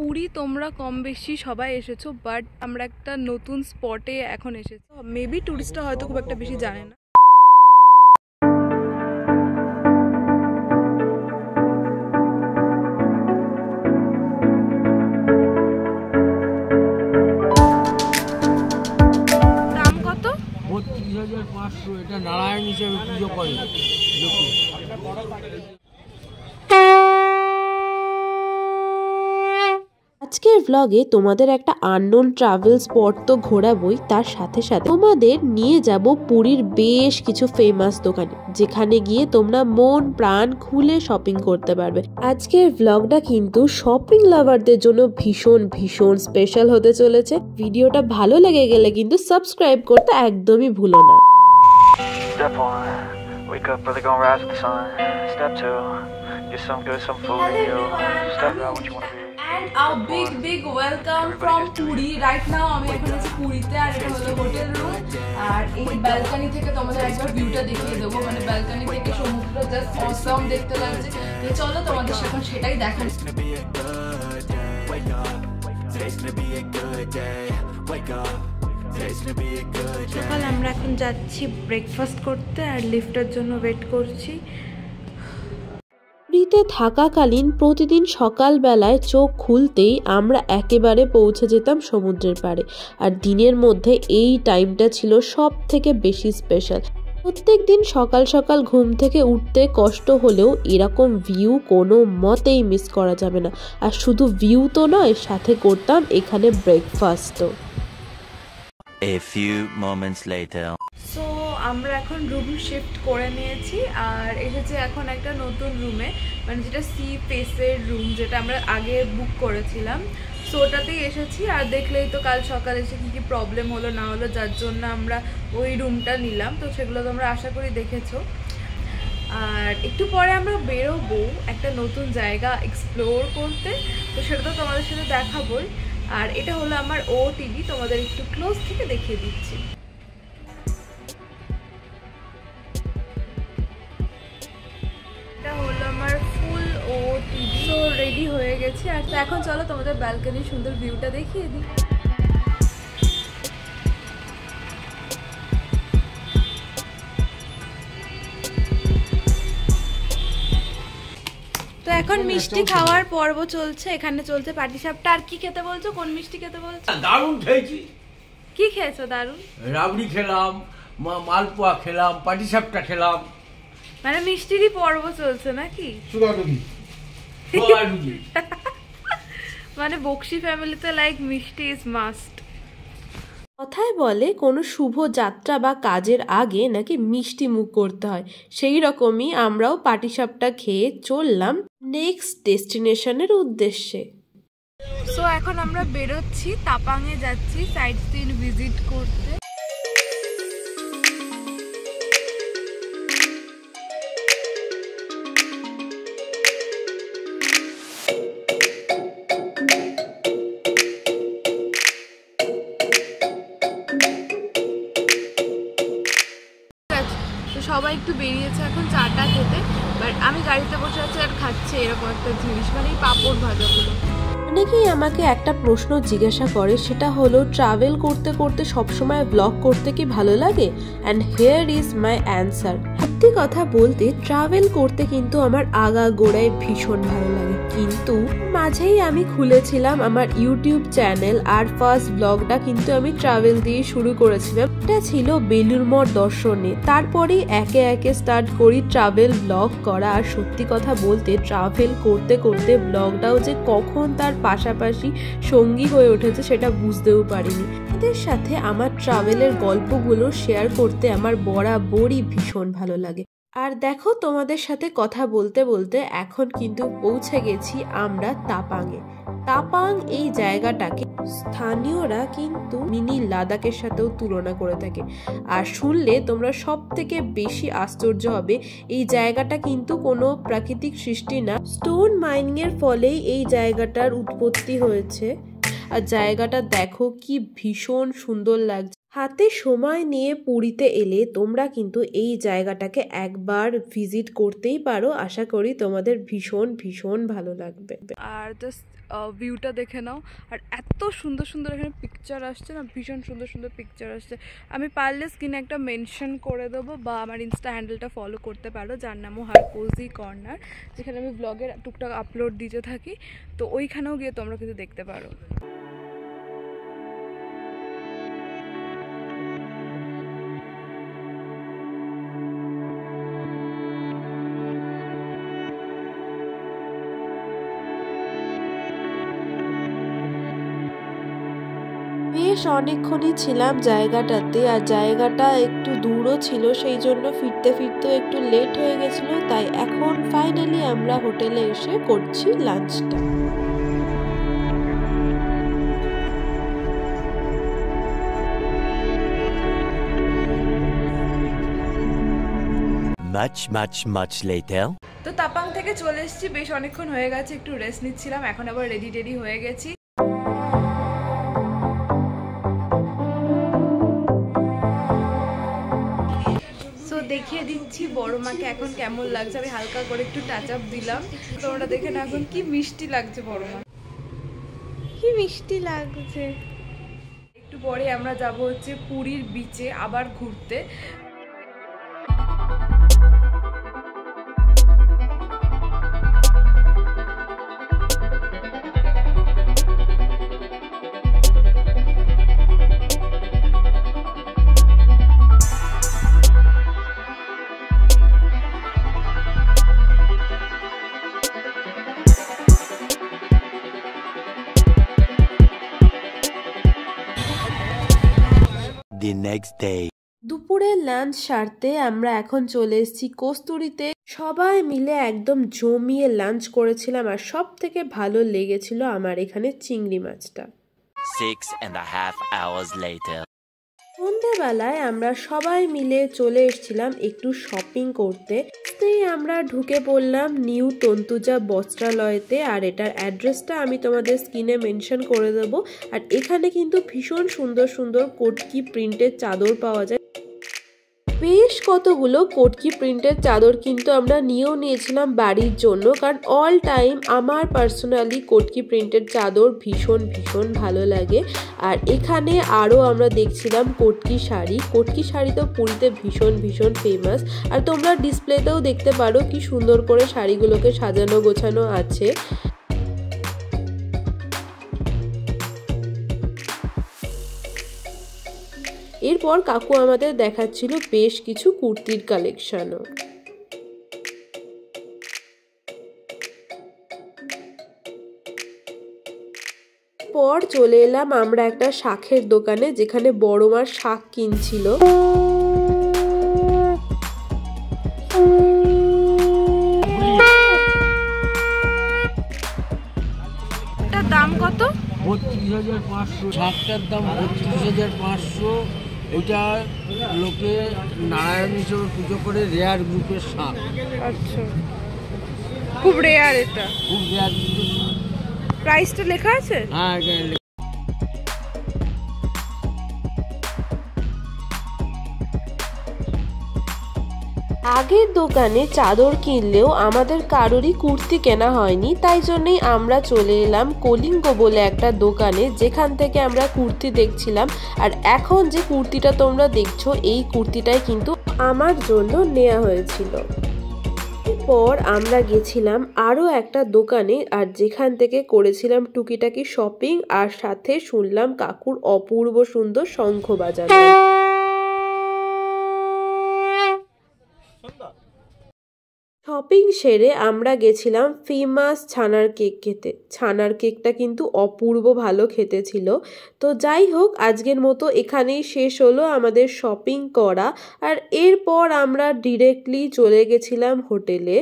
পুরী তোমরা কম বেশি সবাই এসেছো, বাট আমরা একটা নতুন স্পটে এখন এসেছি। মেবি টুরিস্টরা হয়তো খুব একটা বেশি জানে না। দাম কত? 32,500। এটা নারায়ণ হিসেবে পুজো করে। আজকের ব্লগে তোমাদের একটা আননোন ট্রাভেল স্পট তো ঘোরাবই, তার সাথে সাথে তোমাদের নিয়ে যাব পুরীর বেশ কিছু ফেমাস দোকানে, যেখানে গিয়ে তোমরা মন প্রাণ খুলে শপিং করতে পারবে। আজকের ব্লগটা কিন্তু শপিং লাভারদের জন্য ভীষণ ভীষণ স্পেশাল হতে চলেছে। ভিডিওটা ভালো লেগে গেলে কিন্তু সাবস্ক্রাইব করতে একদমই ভুলো না। Step 1, wake up early, gonna rise with the sun. Step 2, get some good, some food in you. Step out what you wanna be. And a big welcome from Puri. Right now আমি এখন আছি পুরীতে, আর এটা হলো hotel room. আর এই balcony থেকে তোমাদের একবার ভিউটা দেখিয়ে দেবো, মানে ব্যালকনি থেকে সমুদ্র জাস্ট অসম দেখতে লাগছে। চলো তোমাদের সাথে সেটাই দেখাই। সকাল আমরা এখন যাচ্ছি ব্রেকফাস্ট করতে, আর লিফটের জন্য ওয়েট করছি। পুরীতে থাকাকালীন প্রতিদিন সকালবেলায় চোখ খুলতেই আমরা একেবারে পৌঁছে যেতাম সমুদ্রের পাড়ে, আর দিনের মধ্যে এই টাইমটা ছিল সব থেকে বেশি স্পেশাল। প্রত্যেক দিন সকাল সকাল ঘুম থেকে উঠতে কষ্ট হলেও এরকম ভিউ কোনো মতেই মিস করা যাবে না। আর শুধু ভিউ তো নয়, সাথে করতাম এখানে ব্রেকফাস্টও। A few moments later. So আমরা এখন রুম শিফট করে নিয়েছি, আর এসেছি এখন একটা নতুন রুমে, মানে যেটা সি ফেসের রুম, যেটা আমরা আগে বুক করেছিলাম। সো ওটাতেই এসেছি, আর দেখলেই তো কাল সকালে এসে কী কী প্রবলেম হলো না হলো, যার জন্য আমরা ওই রুমটা নিলাম। তো সেগুলো তোমরা আশা করি দেখেছো। আর একটু পরে আমরা বেরোবো একটা নতুন জায়গা এক্সপ্লোর করতে, তো সেটা তো তোমাদের সাথে দেখাবোই। আর এটা হলো আমার OOTD, তোমাদের একটু ক্লোজ থেকে দেখিয়ে দিচ্ছি। এটা হলো আমার ফুল OOTD। তো রেডি হয়ে গেছে, আর এখন চলো তোমাদের ব্যালকনির সুন্দর ভিউটা দেখিয়ে দিই। তো এখন মিষ্টি খাওয়ার পর্ব চলছে, এখানে চলছে পাটিসাপটা। আর কি খেতে বলছো? কোন মিষ্টি খেতে বলছো? দারুণ খেয়েছি। কি খেয়েছো? দারুণ। রাবড়ি খেলাম, মালপোয়া খেলাম, পাটিসাপটা খেলাম। মানে মিষ্টিরই পর্ব চলছে নাকি? মানে বক্সি ফ্যামিলিতে লাইক মিষ্টি ইজ মাস্ট। কথায় বলে কোনো শুভ যাত্রা বা কাজের আগে নাকি মিষ্টি মুখ করতে হয়, সেই রকমই আমরাও পাটিসাপটা খেয়ে চললাম নেক্সট ডেস্টিনেশনের উদ্দেশ্যে। সো এখন আমরা বেরোচ্ছি, তাপাংয়ে যাচ্ছি সাইট সিন ভিজিট করতে। সবাই একটু বেরিয়েছে এখন চাটা খেতে, বাট আমি গাড়িতে বসে আছি আর খাচ্ছে এরকম একটা জিনিস, মানে এই পাঁপড় ভাজাগুলো। অনেকেই আমাকে একটা প্রশ্ন জিজ্ঞাসা করে, সেটা হলো ট্রাভেল করতে করতে সবসময় ব্লগ করতে কি ভালো লাগে? And here is my answer. সত্যি কথা বলতে ট্রাভেল করতে কিন্তু আমার আগাগোড়ায় ভীষণ ভালো লাগে, কিন্তু মাঝেই আমি খুলেছিলাম আমার ইউটিউব চ্যানেল, আর ফার্স্ট ব্লগটা কিন্তু আমি ট্রাভেল দিয়ে শুরু করেছিলাম। এটা ছিল বেলুড় মঠ দর্শনে। তারপরেই একে একে স্টার্ট করি ট্রাভেল ব্লগ করা। আর সত্যি কথা বলতে ট্রাভেল করতে করতে ব্লগটাও যে কখন তার পাশাপাশি সঙ্গী হয়ে উঠেছে সেটা বুঝতেও পারিনি। এদের সাথে আমার ট্রাভেলের গল্পগুলো শেয়ার করতে আমার বরাবরই ভীষণ ভালো লাগে। আর দেখো, তোমাদের সাথে কথা বলতে বলতে এখন কিন্তু পৌঁছে গেছি আমরা তাপাংয়ে। তাপাং এই জায়গাটাকে স্থানীয়রা কিন্তু মিনি লাদাখের সাথেও তুলনা করে থাকে। আর শুনলে তোমরা সব থেকে বেশি আশ্চর্য হবে, এই জায়গাটা কিন্তু কোনো প্রাকৃতিক সৃষ্টি না, স্টোন মাইনিং এর ফলেই এই জায়গাটার উৎপত্তি হয়েছে। আর জায়গাটা দেখো কি ভীষণ সুন্দর লাগছে। হাতে সময় নিয়ে পুরীতে এলে তোমরা কিন্তু এই জায়গাটাকে একবার ভিজিট করতেই পারো। আশা করি তোমাদের ভীষণ ভীষণ ভালো লাগবে। আর জাস্ট ভিউটা দেখে নাও। আর এত সুন্দর সুন্দর এখানে পিকচার আসছে না, ভীষণ সুন্দর সুন্দর পিকচার আসছে। আমি পারলে স্ক্রিনে একটা মেনশন করে দেবো, বা আমার ইনস্টা হ্যান্ডেলটা ফলো করতে পারো, যার নামও হার কোজি কর্নার, যেখানে আমি ব্লগের টুকটাক আপলোড দিতে থাকি। তো ওইখানেও গিয়ে তোমরা কিন্তু দেখতে পারো। বেশ অনেকক্ষণই ছিলাম জায়গাটাতে, আর জায়গাটা একটু দূরও ছিল, সেই জন্য ফিরতে ফিরতেও একটু লেট হয়ে গেছিলো। তাই এখন ফাইনালি আমরা হোটেলে এসে করছি লাঞ্চটা। Much later. তো তাপাং থেকে চলে এসেছি, বেশ অনেকক্ষণ হয়ে গেছে, একটু রেস্ট নিচ্ছিলাম, এখন আবার রেডি হয়ে গেছি। সো দেখিয়ে দিচ্ছি বড় মাকে এখন কেমন লাগছে। আমি হালকা করে একটু টাচ আপ দিলাম, তোমরা দেখে না এখন কি মিষ্টি লাগছে বড় মা, কি মিষ্টি লাগছে। একটু পরে আমরা যাব হচ্ছে পুরীর বিচে আবার ঘুরতে। The next day. দুপুরের লাঞ্চ সারতে আমরা এখন চলে এসেছি কস্তুরীতে। সবাই মিলে একদম জমিয়ে লাঞ্চ করেছিলাম, আর সব থেকে ভালো লেগেছিল আমার এখানে চিংড়ি মাছটা। 6.5 hours later. সন্ধ্যাবেলায় আমরা সবাই মিলে চলে এসেছিলাম একটু শপিং করতে। আমরা ঢুকে পড়লাম নিউ তন্তুজা বস্ত্রালয়তে, আর এটার অ্যাড্রেসটা আমি তোমাদের স্ক্রিনে মেনশন করে দেবো। আর এখানে কিন্তু ভীষণ সুন্দর সুন্দর কোটকি প্রিন্টের চাদর পাওয়া যায়। বেশ কতগুলো কোটকি প্রিন্টের চাদর কিন্তু আমরা নিয়েও নিয়েছিলাম বাড়ির জন্য, কারণ অল টাইম আমার পার্সোনালি কোটকি প্রিন্টের চাদর ভীষণ ভীষণ ভালো লাগে। আর এখানে আরও আমরা দেখছিলাম কোটকি শাড়ি। কোটকি শাড়ি তো পুরীতে ভীষণ ভীষণ ফেমাস, আর তোমরা ডিসপ্লেতেও দেখতে পারো কি সুন্দর করে শাড়িগুলোকে সাজানো গোছানো আছে। এরপর কাকু আমাদের দেখাচ্ছিল বেশ কিছু কুর্তির কালেকশনও। পর চলে এলাম আমরা একটা শাকের দোকানে, যেখানে বড় মার শাক কিনছিল। দাম কত? 32,500। শাকটার দাম 32,500। এটা লোকে নারায়ণ হিসেবে পুজো করে, রেয়ার গ্রুপের শাক। আচ্ছা, খুব রেয়ার, এটা খুব রেয়ার। প্রাইসটা লেখা আছে? হ্যাঁ, এটা আগের দোকানে চাদর কিনলেও আমাদের কারোরই কুর্তি কেনা হয়নি, তাই জন্যই আমরা চলে এলাম কলিঙ্গ বলে একটা দোকানে, যেখান থেকে আমরা কুর্তি দেখছিলাম। আর এখন যে কুর্তিটা তোমরা দেখছো, এই কুর্তিটাই কিন্তু আমার জন্য নেওয়া হয়েছিল। পর আমরা গেছিলাম আরও একটা দোকানে, আর যেখান থেকে করেছিলাম টুকিটাকি শপিং, আর সাথে শুনলাম কাকুর অপূর্ব সুন্দর শঙ্খ বাজানো। শপিং সেরে আমরা গেছিলাম ফেমাস ছানার কেক খেতে। ছানার কেকটা কিন্তু অপূর্ব ভালো খেতে ছিল। তো যাই হোক, আজকের মতো এখানেই শেষ হলো আমাদের শপিং করা। আর এরপর আমরা ডিরেক্টলি চলে গেছিলাম হোটেলে।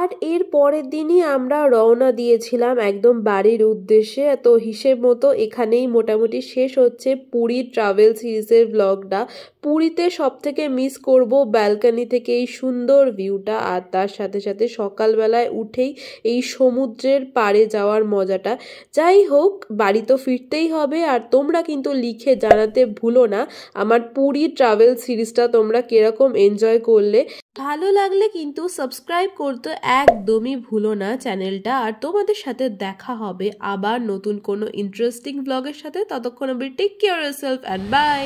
আর এর পরের দিনই আমরা রওনা দিয়েছিলাম একদম বাড়ির উদ্দেশ্যে। তো হিসেব মতো এখানেই মোটামুটি শেষ হচ্ছে পুরী ট্রাভেল সিরিজের ব্লগটা। পুরীতে সব থেকে মিস করব ব্যালকনি থেকে এই সুন্দর ভিউটা, আর তার সাথে সাথে সকালবেলায় উঠেই এই সমুদ্রের পাড়ে যাওয়ার মজাটা। যাই হোক, বাড়ি তো ফিরতেই হবে। আর তোমরা কিন্তু লিখে জানাতে ভুলো না আমার পুরী ট্রাভেল সিরিজটা তোমরা কিরকম এনজয় করলে। ভালো লাগলে কিন্তু সাবস্ক্রাইব করতে একদমই ভুলো না চ্যানেলটা। আর তোমাদের সাথে দেখা হবে আবার নতুন কোনো ইন্টারেস্টিং ব্লগের সাথে। ততক্ষণ অবধি take care yourself and by.